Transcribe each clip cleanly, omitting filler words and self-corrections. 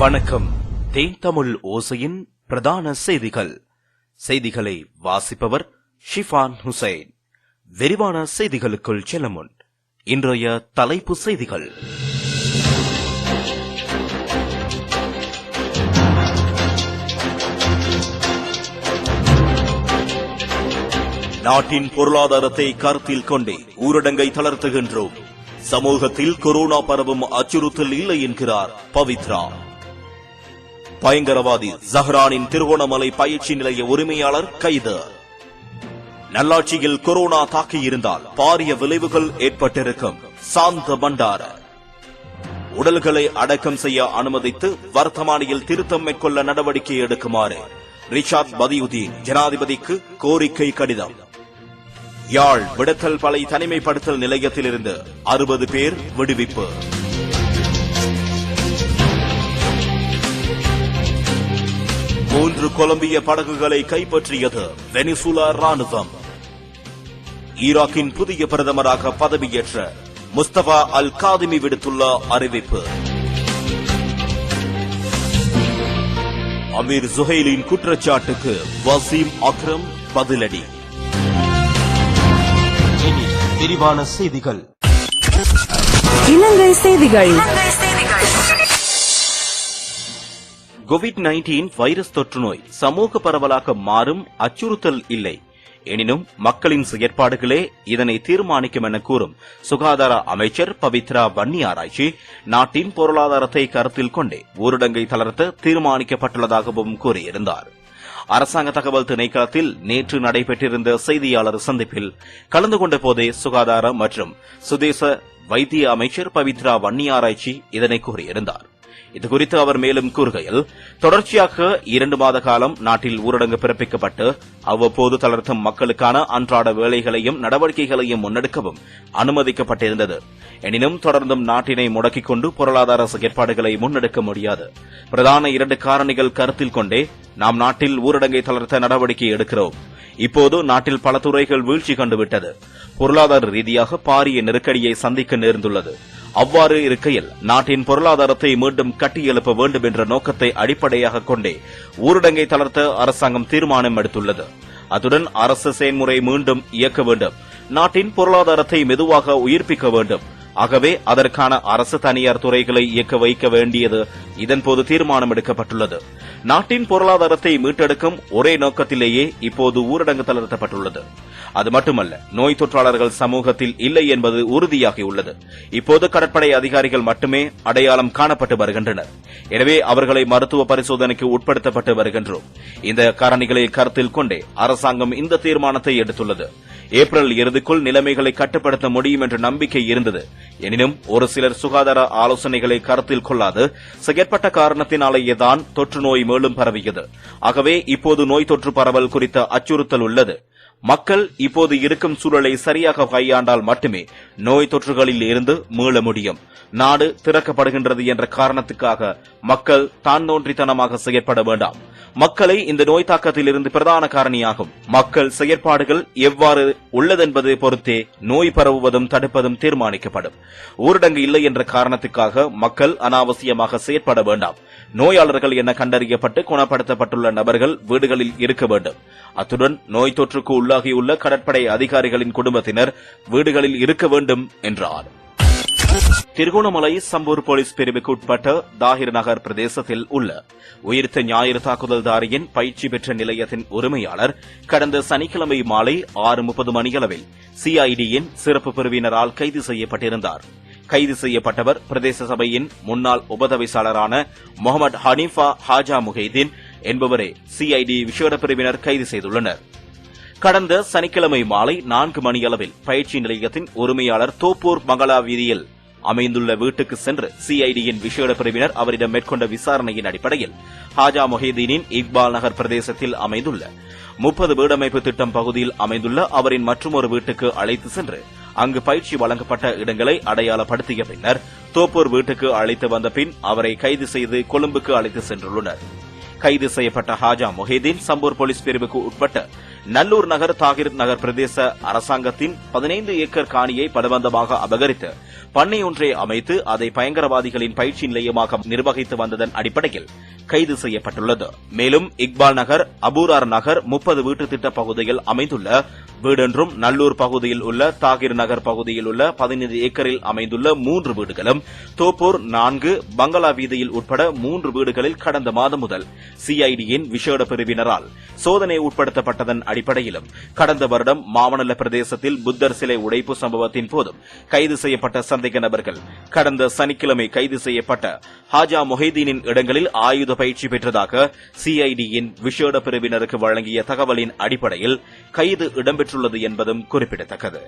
வணக்கம். தேன் தமிழ் ஓசையின் பிரதான செய்திகள். செய்திகளை வாசிப்பவர் ஷிஃபான் ஹுசைன். விரிவான செய்திகளுக்குள் செல்ல முன் இன்றைய தலைப்பு செய்திகள். நாட்டின் பொருளாதாரத்தை கருத்தில் கொண்டே ஊரடங்கை தளர்த்துகின்றோம். சமூகத்தில் கொரோனா பரவும் அச்சுறுத்தல் இல்லை என்கிறார் பவித்ரா. பயங்கரவாதி ஜஹ்ரானின் திருகோணமலை பயிற்சி நிலைய உரிமையாளர் கைது. நல்லாட்சியில் கொரோனா தாக்கியிருந்தால் பாரிய விளைவுகள் ஏற்பட்டிருக்கும் சாந்த பண்டார. உடல்களை அடக்கம் செய்ய அனுமதித்து வர்த்தமானியில் திருத்தம் மேற்கொள்ள நடவடிக்கை எடுக்குமாறு ரிஷாத் பதியுதீன் ஜனாதிபதிக்கு கோரிக்கை கடிதம். யாழ் விடத்தல் பலை தனிமைப்படுத்தல் நிலையத்திலிருந்து 60 பேர் விடுவிப்பு. மூன்று கொலம்பிய படகுகளை கைப்பற்றியது வெனிசுலா ராணுவம். ஈராக்கின் புதிய பிரதமராக பதவியேற்ற முஸ்தபா அல் காதிமி விடுத்துள்ள அறிவிப்பு. அமீர் சுஹைலின் குற்றச்சாட்டுக்கு வசீம் அக்ரம் பதிலடி. விரிவான செய்திகள். இலங்கை செய்திகள். கோவிட்-19 வைரஸ் தொற்று நோய் சமூக பரவலாக மாறும் அச்சுறுத்தல் இல்லை. எனினும் மக்களின் செயற்பாடுகளே இதனை தீர்மானிக்கும் என கூறும் சுகாதார அமைச்சர் பவித்ரா வன்னியாராய்ச்சி நாட்டின் பொருளாதாரத்தை கருத்தில் கொண்டே ஊரடங்கை தளர்த்த தீர்மானிக்கப்பட்டுள்ளதாகவும் கூறியிருந்தார். அரசாங்க தகவல் திணைக்களத்தில் நேற்று நடைபெற்றிருந்த செய்தியாளர் சந்திப்பில் கலந்து கொண்ட போதே சுகாதார மற்றும் சுதேச வைத்திய அமைச்சர் பவித்ரா வன்னியாராய்ச்சி இதனை கூறியிருந்தார். இதுகுறித்து அவர் மேலும் கூறுகையில், தொடர்ச்சியாக 2 மாத காலம் நாட்டில் ஊரடங்கு பிறப்பிக்கப்பட்டு அவ்வப்போது தளர்த்தும் மக்களுக்கான அன்றாட வேலைகளையும் நடவடிக்கைகளையும் முன்னெடுக்கவும் அனுமதிக்கப்பட்டிருந்தது. எனினும் தொடர்ந்தும் நாட்டினை முடக்கிக் கொண்டு பொருளாதார செயற்பாடுகளை முன்னெடுக்க முடியாது. பிரதான 2 காரணிகள் கருத்தில் கொண்டே நாம் நாட்டில் ஊரடங்கை தளர்த்த நடவடிக்கை எடுக்கிறோம். இப்போது நாட்டில் பல துறைகள் வீழ்ச்சி கண்டுவிட்டது. பொருளாதார ரீதியாக பாரிய நெருக்கடியை சந்திக்க நேர்ந்துள்ளது. அவ்வாறு இருக்கையில் நாட்டின் பொருளாதாரத்தை மீண்டும் கட்டியெழுப்ப வேண்டும் என்ற நோக்கத்தை அடிப்படையாக கொண்டே ஊரடங்கை தளர்த்த அரசாங்கம் தீர்மானம் எடுத்துள்ளது. அத்துடன் அரசு செயல்முறை மீண்டும் இயக்க வேண்டும். நாட்டின் பொருளாதாரத்தை மெதுவாக உயிர்ப்பிக்க வேண்டும். ஆகவே அதற்கான அரசு தனியார் துறைகளை இயக்க வைக்க வேண்டியது இதன்போது தீர்மானம் எடுக்கப்பட்டுள்ளது. நாட்டின் பொருளாதாரத்தை மீட்டெடுக்கும் ஒரே நோக்கத்திலேயே இப்போது ஊரடங்கு தளர்த்தப்பட்டுள்ளது. அது மட்டுமல்ல, நோய் தொற்றாளர்கள் சமூகத்தில் இல்லை என்பது உறுதியாகியுள்ளது. இப்போது கடற்படை அதிகாரிகள் மட்டுமே அடையாளம் காணப்பட்டு வருகின்றனர். எனவே அவர்களை மருத்துவ பரிசோதனைக்கு உட்படுத்தப்பட்டு வருகின்றோம். இந்த காரணிகளை கருத்தில் கொண்டே அரசாங்கம் இந்த தீர்மானத்தை எடுத்துள்ளது. ஏப்ரல் இறுதிக்குள் நிலைமைகளை கட்டுப்படுத்த முடியும் என்ற நம்பிக்கை இருந்தது. எனினும் ஒரு சிலர் சுகாதார ஆலோசனைகளை கருத்தில் கொள்ளாது செயற்பட்ட காரணத்தினாலேயேதான் தொற்று நோய் மேலும் பரவியது. ஆகவே இப்போது நோய் தொற்று பரவல் குறித்த அச்சுறுத்தல் உள்ளது. மக்கள் இப்போது இருக்கும் சூழலை சரியாக கையாண்டால் மட்டுமே நோய் தொற்றுகளில் இருந்து மீள முடியும். நாடு திறக்கப்படுகின்றது என்ற காரணத்துக்காக மக்கள் தான் தோன்றித்தனமாக செயற்பட வேண்டாம். மக்களை இந்த நோய் தாக்கத்தில் இருந்து பிரதான காரணியாகும் மக்கள் செயற்பாடுகள் எவ்வாறு உள்ளதென்பதை பொறுத்தே நோய் பரவுவதும் தடுப்பதும் தீர்மானிக்கப்படும். ஊரடங்கு இல்லை என்ற காரணத்துக்காக மக்கள் அனாவசியமாக செயற்பட வேண்டாம். நோயாளர்கள் என கண்டறியப்பட்டு குணப்படுத்தப்பட்டுள்ள நபர்கள் வீடுகளில் இருக்க வேண்டும். அத்துடன் நோய் தொற்றுக்கு உள்ளாகியுள்ள கடற்படை அதிகாரிகளின் குடும்பத்தினர் வீடுகளில் இருக்க வேண்டும் என்றார். திருகோணமலை சம்பூர் போலீஸ் பிரிவுக்கு உட்பட்ட தாகிர் நகர் பிரதேசத்தில் உள்ள உயிர்த்த ஞாயிறு தாக்குதல்தாரியின் பயிற்சி பெற்ற நிலையத்தின் உரிமையாளர் கடந்த சனிக்கிழமை மாலை 6:30 மணியளவில் சிஐடியின் சிறப்பு பிரிவினரால் கைது செய்யப்பட்டிருந்தார். கைது செய்யப்பட்டவர் பிரதேச சபையின் முன்னாள் உபதவிசாளரான முகமது ஹனீஃபா ஹாஜா முஹைதீன் என்பவரை சிஐடி விசேட பிரிவினர் கைது செய்துள்ளனர். கடந்த சனிக்கிழமை மாலை 4 மணியளவில் பயிற்சி நிலையத்தின் உரிமையாளர் தோப்பூர் மங்களா வீதியில் அமைந்துள்ள வீட்டுக்கு சென்று சிஐடியின் விசேட பிரிவினர் அவரிடம் மேற்கொண்ட விசாரணையின் அடிப்படையில் ஹாஜா முஹைதீனின் இக்பால் நகர் பிரதேசத்தில் அமைந்துள்ள 30 வீடமைப்பு திட்டம் பகுதியில் அமைந்துள்ள அவரின் மற்றொரு வீட்டுக்கு அழைத்து சென்று அங்கு பயிற்சி வழங்கப்பட்ட இடங்களை அடையாளப்படுத்திய பின்னர் தோப்பூர் வீட்டுக்கு அழைத்து வந்த பின் அவரை கைது செய்து கொழும்புக்கு அழைத்து சென்றுள்ளனர். கைது செய்யப்பட்ட ஹாஜா முஹைதீன் சம்பூர் போலீஸ் பிரிவுக்கு உட்பட்ட நல்லூர் நகர் தாகிர் நகர் பிரதேச அரசாங்கத்தின் 15 ஏக்கர் காணியை பலவந்தமாக அபகரித்து பண்ணை ஒன்றை அமைத்து அதை பயங்கரவாதிகளின் பயிற்சி நிலையமாக நிர்வகித்து வந்ததன் அடிப்படையில் கைது செய்யப்பட்டுள்ளது. மேலும் இக்பால் நகர், அபூரார் நகர் 30 வீட்டு திட்ட பகுதியில் அமைந்துள்ள வீடொன்றும், நல்லூர் பகுதியில் உள்ள தாகிர் நகர் பகுதியில் உள்ள 15 ஏக்கரில் அமைந்துள்ள 3 வீடுகளும், தோப்பூர் 4 பங்களா வீதியில் உட்பட 3 வீடுகளில் கடந்த மாதம் முதல் சிஐடியின் விசேட பிரிவினரால் சோதனை உட்படுத்தப்பட்டதன் அடிப்படையிலும் கடந்த வருடம் மாவனல்ல பிரதேசத்தில் புத்தர் சிலை உடைப்பு சம்பவத்தின் போதும் கைது செய்யப்பட்ட சந்தேக நபர்கள் கடந்த சனிக்கிழமை கைது செய்யப்பட்ட ஹாஜா மொஹிதீனின் இடங்களில் ஆயுத பயிற்சி பெற்றதாக சிஐடியின் விசேட பிரிவினருக்கு வழங்கிய தகவலின் அடிப்படையில் கைது இடம்பெற்றுள்ளது என்பதும் குறிப்பிடத்தக்கது.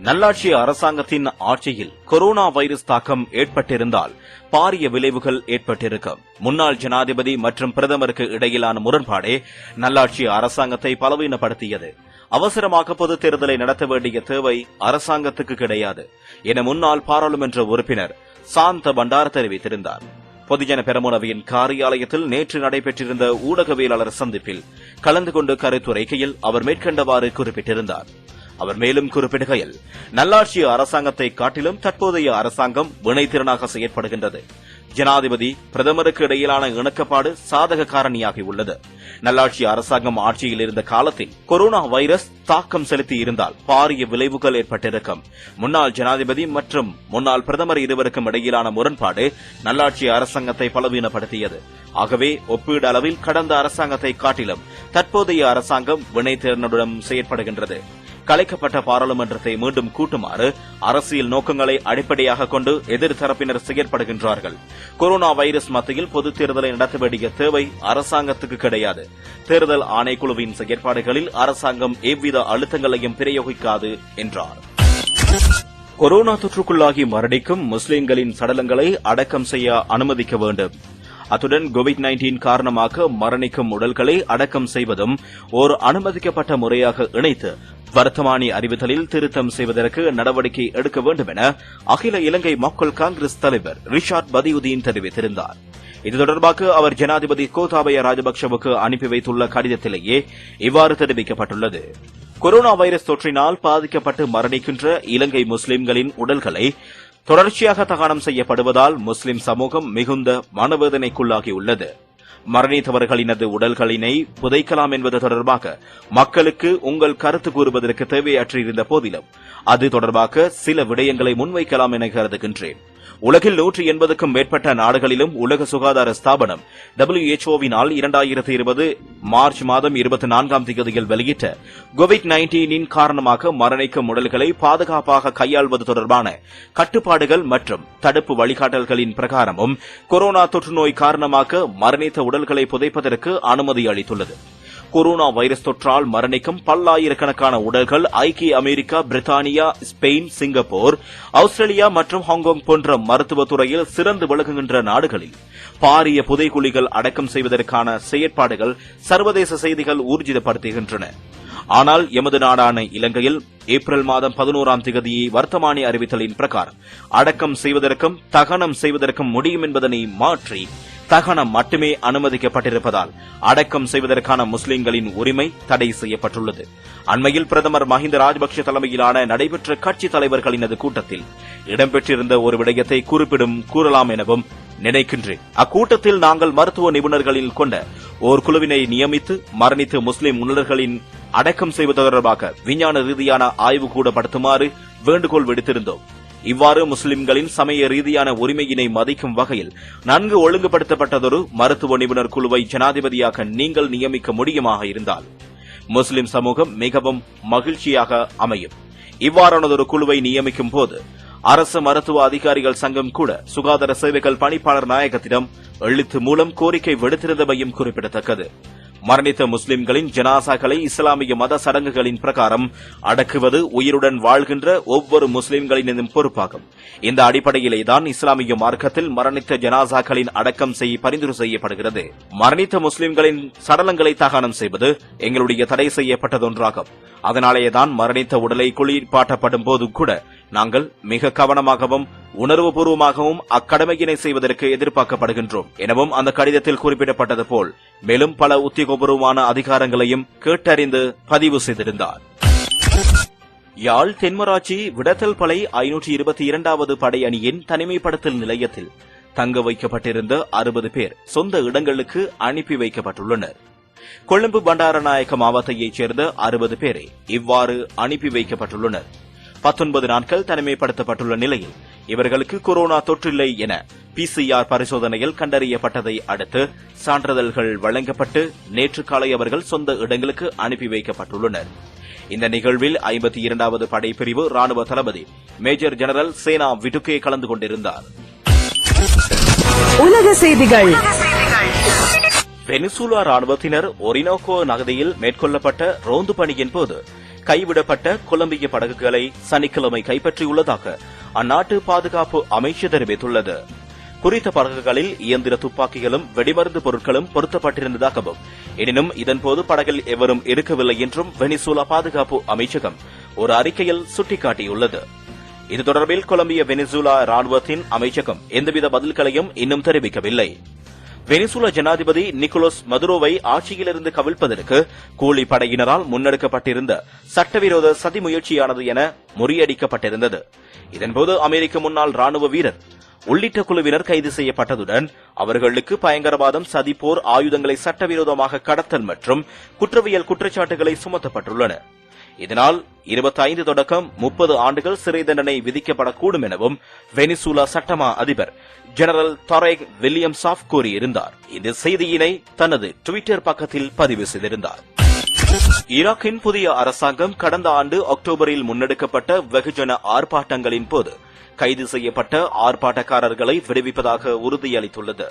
நல்லாட்சி அரசாங்கத்தின் ஆட்சியில் கொரோனா வைரஸ் தாக்கம் ஏற்பட்டிருந்தால் பாரிய விளைவுகள் ஏற்பட்டிருக்கும். முன்னாள் ஜனாதிபதி மற்றும் பிரதமருக்கு இடையிலான முரண்பாடே நல்லாட்சி அரசாங்கத்தை பலவீனப்படுத்தியது. அவசரமாக பொதுத் தேர்தலை நடத்த வேண்டிய தேவை அரசாங்கத்துக்கு கிடையாது என முன்னாள் பாராளுமன்ற உறுப்பினர் சாந்த பண்டார் தெரிவித்திருந்தார். பொதுஜன பெரமுனவின் காரியாலயத்தில் நேற்று நடைபெற்றிருந்த ஊடகவியலாளர் சந்திப்பில் கலந்து கொண்டு கருத்துரைக்கையில் அவர் மேற்கண்டவாறு குறிப்பிட்டிருந்தார். அவர் மேலும் குறிப்பிடுகையில், நல்லாட்சி அரசாங்கத்தை காட்டிலும் தற்போதைய அரசாங்கம் வினைத்திறனாக செயற்படுகின்றது. ஜனாதிபதி பிரதமருக்கு இடையிலான இணக்கப்பாடு சாதக காரணியாகியுள்ளது. நல்லாட்சி அரசாங்கம் ஆட்சியில் இருந்த காலத்தில் கொரோனா வைரஸ் தாக்கம் செலுத்தி இருந்தால் பாரிய விளைவுகள் ஏற்பட்டிருக்கும். முன்னாள் ஜனாதிபதி மற்றும் முன்னாள் பிரதமர் இருவருக்கும் இடையிலான முரண்பாடு நல்லாட்சி அரசாங்கத்தை பலவீனப்படுத்தியது. ஆகவே ஒப்பீடு அளவில் கடந்த அரசாங்கத்தை காட்டிலும் தற்போதைய அரசாங்கம் வினைத்திறனுடன் செயற்படுகின்றது. கலைக்கப்பட்ட பாராளுமன்றத்தை மீண்டும் கூட்டுமாறு அரசியல் நோக்கங்களை அடிப்படையாக கொண்டு எதிர்த்தரப்பினர் செயற்படுகின்றார்கள். கொரோனா வைரஸ் மத்தியில் பொதுத் தேர்தலை நடத்த வேண்டிய தேவை அரசாங்கத்துக்கு கிடையாது. தேர்தல் ஆணைக்குழுவின் செயற்பாடுகளில் அரசாங்கம் எவ்வித அழுத்தங்களையும் பிரயோகிக்காது என்றார். கொரோனா தொற்றுக்குள்ளாகி மரணிக்கும் முஸ்லிம்களின் சடலங்களை அடக்கம் செய்ய அனுமதிக்க வேண்டும். அத்துடன் கோவிட்-19 காரணமாக மரணிக்கும் உடல்களை அடக்கம் செய்வதும் ஓர் அனுமதிக்கப்பட்ட முறையாக இணைத்து வர்த்தமானி அறிவித்தலில் திருத்தம் செய்வதற்கு நடவடிக்கை எடுக்க வேண்டும் என அகில இலங்கை மக்கள் காங்கிரஸ் தலைவர் ரிஷாட் பதியுதீன் தெரிவித்திருந்தார். இது தொடர்பாக அவர் ஜனாதிபதி கோத்தாபய ராஜபக்சவுக்கு அனுப்பி வைத்துள்ள கடிதத்திலேயே இவ்வாறு தெரிவிக்கப்பட்டுள்ளது. கொரோனா வைரஸ் தொற்றினால் பாதிக்கப்பட்டு மரணிக்கின்ற இலங்கை முஸ்லிம்களின் உடல்களை தொடர்ச்சியாக தகனம் செய்யப்படுவதால் முஸ்லிம் சமூகம் மிகுந்த மனவேதனைக்குள்ளாகியுள்ளது. மரணித்தவர்களினது உடல்களினை புதைக்கலாம் என்பது தொடர்பாக மக்களுக்கு உங்கள் கருத்து கூறுவதற்கு தேவையற்றிருந்த போதிலும் அது தொடர்பாக சில விடயங்களை முன்வைக்கலாம் என கருதுகின்றேன். உலகில் 180க்கும் மேற்பட்ட நாடுகளிலும் உலக சுகாதார ஸ்தாபனம் WHOவினால் 2020 மார்ச் மாதம் 24ஆம் தேதியில் வெளியிட்ட கோவிட்-19 காரணமாக மரணிக்கும் உடல்களை பாதுகாப்பாக கையாள்வது தொடர்பான கட்டுப்பாடுகள் மற்றும் தடுப்பு வழிகாட்டல்களின் பிரகாரமும் கொரோனா தொற்றுநோய் காரணமாக மரணித்த உடல்களை புதைப்பதற்கு அனுமதி அளித்துள்ளது. கொரோனா வைரஸ் தொற்றால் மரணிக்கும் பல்லாயிரக்கணக்கான உடல்கள் ஐக்கிய அமெரிக்கா, பிரித்தானியா, ஸ்பெயின், சிங்கப்பூர், ஆஸ்திரேலியா மற்றும் ஹாங்காங் போன்ற மருத்துவத் துறையில் சிறந்து விளங்குகின்ற நாடுகளில் பாரிய புதைகுழிகள் அடக்கம் செய்வதற்கான செயற்பாடுகள் சர்வதேச செய்திகள் ஊர்ஜிதப்படுத்துகின்றன. ஆனால் எமது நாடான இலங்கையில் ஏப்ரல் மாதம் 11ஆம் தேதியை வர்த்தமானி அறிவித்தலின் பிரகாரம் அடக்கம் செய்வதற்கும் தகனம் செய்வதற்கும் முடியும் என்பதனை மாற்றி தகனம் மட்டுமே அனுமதிக்கப்பட்டிருப்பதால் அடக்கம் செய்வதற்கான முஸ்லிம்களின் உரிமை தடை செய்யப்பட்டுள்ளது. அண்மையில் பிரதமர் மஹிந்த ராஜபக்ஷ தலைமையிலான நடைபெற்ற கட்சித் தலைவர்களினது கூட்டத்தில் இடம்பெற்றிருந்த ஒரு விடயத்தை கூறலாம் எனவும் நினைக்கின்றேன். அக்கூட்டத்தில் நாங்கள் மருத்துவ நிபுணர்களில் கொண்ட ஓர் குழுவினை நியமித்து மரணித்த முஸ்லிம் உணர்களின் அடக்கம் செய்வது தொடர்பாக விஞ்ஞான ரீதியான ஆய்வு கூட படுத்துமாறு வேண்டுகோள் விடுத்திருந்தோம். இவ்வாறு முஸ்லிம்களின் சமய ரீதியான உரிமையினை மதிக்கும் வகையில் நன்கு ஒழுங்குபடுத்தப்பட்டதொரு மருத்துவ நிபுணர் குழுவை ஜனாதிபதியாக நீங்கள் நியமிக்க முடியுமாக இருந்தால் முஸ்லிம் சமூகம் மிகவும் மகிழ்ச்சியாக அமையும். இவ்வாறானதொரு குழுவை நியமிக்கும் போது அரசு மருத்துவ அதிகாரிகள் சங்கம் கூட சுகாதார சேவைகள் பணிப்பாளர் நாயகத்திடம் எழுத்து மூலம் கோரிக்கை விடுத்திருந்தமையும் குறிப்பிடத்தக்கது. மரணித்த முஸ்லிம்களின் ஜனாசாக்களை இஸ்லாமிய மத சடங்குகளின் பிரகாரம் அடக்குவது உயிருடன் வாழ்கின்ற ஒவ்வொரு முஸ்லிம்களின் பொறுப்பாகும். இந்த அடிப்படையிலேதான் இஸ்லாமிய மார்க்கத்தில் மரணித்த ஜனாசாக்களின் அடக்கம் பரிந்துரை செய்யப்படுகிறது. மரணித்த முஸ்லிம்களின் சடலங்களை தகனம் செய்வது எங்களுடைய தடை செய்யப்பட்டதொன்றாகும். அதனாலேதான் மரணித்த உடலை குளிப்பாட்டப்படும் போது கூட நாங்கள் மிக கவனமாகவும் உணர்வுபூர்வமாகவும் அக்கடமையினை செய்வதற்கு எதிர்பார்க்கப்படுகின்றோம் எனவும் அந்த கடிதத்தில் குறிப்பிடப்பட்டது போல் மேலும் பல உத்தியோகபூர்வமான அதிகாரங்களையும் கேட்டறிந்து பதிவு செய்திருந்தார். யாழ் தென்மராட்சி விடத்தல் பளை 522வது படை அணியின் தனிமைப்படுத்தல் நிலையத்தில் தங்க வைக்கப்பட்டிருந்த 60 பேர் சொந்த இடங்களுக்கு அனுப்பி வைக்கப்பட்டுள்ளனர். கொழும்பு பண்டாரநாயக்க மாவட்டத்தைச் சேர்ந்த 60 பேரை இவ்வாறு அனுப்பி வைக்கப்பட்டுள்ளனர். 19 நாட்கள் தனிமைப்படுத்தப்பட்டுள்ள நிலையில் இவர்களுக்கு கொரோனா தொற்றில்லை என PCR பரிசோதனையில் கண்டறியப்பட்டதை அடுத்து சான்றிதழ்கள் வழங்கப்பட்டு நேற்று காலை அவர்கள் சொந்த இடங்களுக்கு அனுப்பி வைக்கப்பட்டுள்ளனர். இந்த நிகழ்வில் 52வது படைப்பிரிவு ராணுவ தளபதி மேஜர் ஜெனரல் சேனா விடுகே கலந்து கொண்டிருந்தார். உலக செய்திகள். வெனிசுலா ராணுவத்தினர் ஒரினோகோ நகதியில் மேற்கொள்ளப்பட்ட ரோந்து பணியின் போது கைவிடப்பட்ட கொலம்பிய படகுகளை சனிக்கிழமை கைப்பற்றியுள்ளதாக அந்நாட்டு பாதுகாப்பு அமைச்சு தெரிவித்துள்ளது. குறித்த படகுகளில் இயந்திர துப்பாக்கிகளும் வெடிமருந்து பொருட்களும் பொருத்தப்பட்டிருந்ததாகவும் எனினும் இதன்போது படகில் எவரும் இருக்கவில்லை என்றும் வெனிசுலா பாதுகாப்பு அமைச்சகம் ஒரு அறிக்கையில் சுட்டிக்காட்டியுள்ளது. இது தொடர்பில் கொலம்பிய வெனிசுலா ராணுவத்தின் அமைச்சகம் எந்தவித பதில்களையும் இன்னும் தெரிவிக்கவில்லை. வெனிசுலா ஜனாதிபதி நிக்கோலஸ் மதுரோவை ஆட்சியிலிருந்து கவிழ்ப்பதற்கு கூலி படையினரால் முன்னெடுக்கப்பட்டிருந்த சட்டவிரோத சதி முயற்சியானது என முறியடிக்கப்பட்டிருந்தது. இதன்போது அமெரிக்க முன்னாள் ராணுவ வீரர் உள்ளிட்ட குழுவினர் கைது செய்யப்பட்டதுடன் அவர்களுக்கு பயங்கரவாதம், சதிப்போர், ஆயுதங்களை சட்டவிரோதமாக கடத்தல் மற்றும் குற்றவியல் குற்றச்சாட்டுகளை சுமத்தப்பட்டுள்ளன. இதனால் 25 தொடக்கம் 30 ஆண்டுகள் சிறை தண்டனை விதிக்கப்படக்கூடும் எனவும் வெனிசுலா சட்டமா அதிபர் ஜெனரல் தரேக் வில்லியம்சாஃப் கூறியிருந்தார். இந்த செய்தியினை தனது ட்விட்டர் பக்கத்தில் பதிவு செய்திருந்தார். ஈராக்கின் புதிய அரசாங்கம் கடந்த ஆண்டு அக்டோபரில் முன்னெடுக்கப்பட்ட வெகுஜன ஆர்ப்பாட்டங்களின் போது கைது செய்யப்பட்ட ஆர்ப்பாட்டக்காரர்களை விடுவிப்பதாக உறுதியளித்துள்ளது.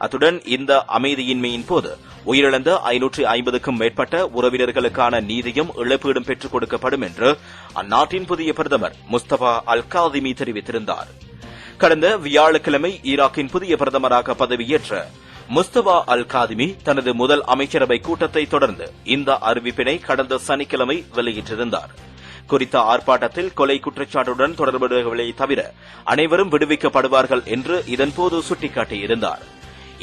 அத்துடன் இந்த அமைதியின்மையின் போது உயிரிழந்த 550க்கும் மேற்பட்ட உறவினர்களுக்கான நீதியும் இழப்பீடும் பெற்றுக் கொடுக்கப்படும் என்று அந்நாட்டின் புதிய பிரதமர் முஸ்தபா அல் காதிமி தெரிவித்திருந்தார். கடந்த வியாழக்கிழமை ஈராக்கின் புதிய பிரதமராக பதவியேற்ற முஸ்தபா அல் காதிமி தனது முதல் அமைச்சரவை கூட்டத்தை தொடர்ந்து இந்த அறிவிப்பினை கடந்த சனிக்கிழமை வெளியிட்டிருந்தார். குறித்த ஆர்ப்பாட்டத்தில் கொலை குற்றச்சாட்டுடன் தொடர்புடையவர்களை தவிர அனைவரும் விடுவிக்கப்படுவார்கள் என்று இதன்போது சுட்டிக்காட்டியிருந்தார்.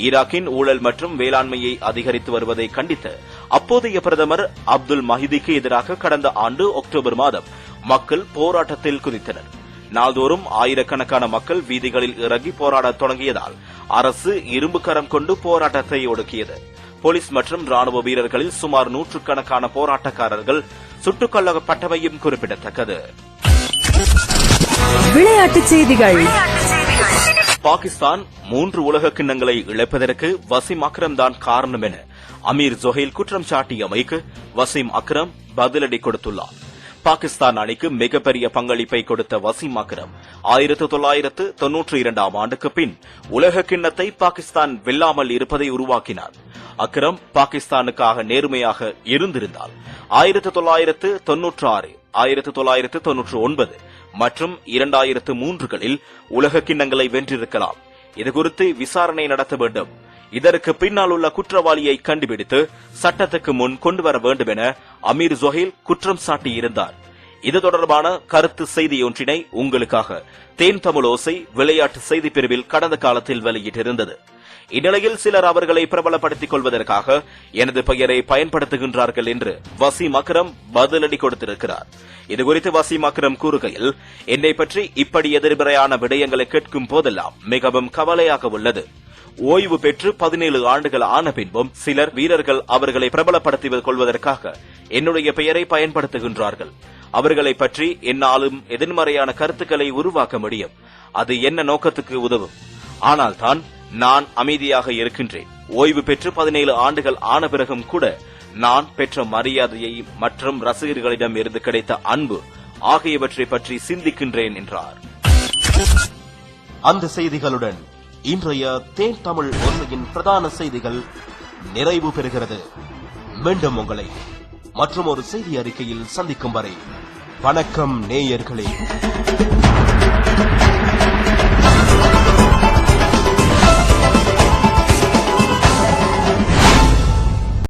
ஈராக்கின் ஊழல் மற்றும் வேளாண்மையை அதிகரித்து வருவதை கண்டித்து அப்போதைய பிரதமர் அப்துல் மஹிதிக்கு எதிராக கடந்த ஆண்டு அக்டோபர் மாதம் மக்கள் போராட்டத்தில் குதித்தனர். நாள்தோறும் ஆயிரக்கணக்கான மக்கள் வீதிகளில் இறங்கி போராடத் தொடங்கியதால் அரசு இரும்பு கரம் கொண்டு போராட்டத்தை ஒடுக்கியது. போலீஸ் மற்றும் ராணுவ வீரர்களில் சுமார் 100கணக்கான போராட்டக்காரர்கள் சுட்டுக் கொல்லப்பட்டமையும் குறிப்பிடத்தக்கது. விளையாட்டுச் செய்திகள். பாகிஸ்தான் 3 உலக கிண்ணங்களை இழப்பதற்கு வசீம் அக்ரம் தான் காரணம் என அமீர் ஜொஹைல் குற்றம் சாட்டியமைக்கு வசீம் அக்ரம் பதிலடி கொடுத்துள்ளார். பாகிஸ்தான் அணிக்கு மிகப்பெரிய பங்களிப்பை கொடுத்த வசீம் அக்ரம் 1992 ஆண்டுக்கு பின் உலக கிண்ணத்தை பாகிஸ்தான் வெல்லாமல் இருப்பதை உருவாக்கினார். அக்ரம் பாகிஸ்தானுக்காக நேர்மையாக இருந்திருந்தால் 1996, 1999 மற்றும் 2003களில் உலக கிண்ணங்களை வென்றிருக்கலாம். இதுகுறித்து விசாரணை நடத்த வேண்டும். இதற்கு பின்னால் உள்ள குற்றவாளியை கண்டுபிடித்து சட்டத்துக்கு முன் கொண்டுவர வேண்டும் என அமீர் ஜொஹைல் குற்றம் சாட்டியிருந்தார். இது தொடர்பான கருத்து செய்தியொன்றினை உங்களுக்காக தேன் தமிழ் ஓசை விளையாட்டு செய்தி பிரிவில் கடந்த காலத்தில் வெளியிட்டிருந்தது. இந்நிலையில் சிலர் அவர்களை பிரபலப்படுத்திக் கொள்வதற்காக எனது பெயரை பயன்படுத்துகின்றார்கள் என்று வசீம் அக்ரம் பதிலடி கொடுத்திருக்கிறார். இதுகுறித்து வசீம் அக்ரம் கூறுகையில், என்னை பற்றி இப்படி எதிர்மறையான விடயங்களை கேட்கும் போதெல்லாம் மிகவும் கவலையாக உள்ளது. ஓய்வு பெற்று 17 ஆண்டுகள் ஆன பின்பும் சிலர் வீரர்கள் அவர்களை பிரபலப்படுத்திக் கொள்வதற்காக என்னுடைய பெயரை பயன்படுத்துகின்றார்கள். அவர்களை பற்றி என்னாலும் எதிர்மறையான கருத்துக்களை உருவாக்க முடியும். அது என்ன நோக்கத்துக்கு உதவும்? ஆனால் தான் நான் அமைதியாக இருக்கின்றேன். ஓய்வு பெற்று 17 ஆண்டுகள் ஆன பிறகும் கூட நான் பெற்ற மரியாதையை மற்றும் ரசிகர்களிடம் இருந்து கிடைத்த அன்பு ஆகியவற்றை பற்றி சிந்திக்கின்றேன் என்றார். அந்த செய்திகளுடன் இன்றைய தேன் தமிழ் ஓசையின் பிரதான செய்திகள் நிறைவு பெறுகிறது. மீண்டும் உங்களை மற்றும் ஒரு செய்தி அறிக்கையில் சந்திக்கும் வரை வணக்கம் நேயர்களே.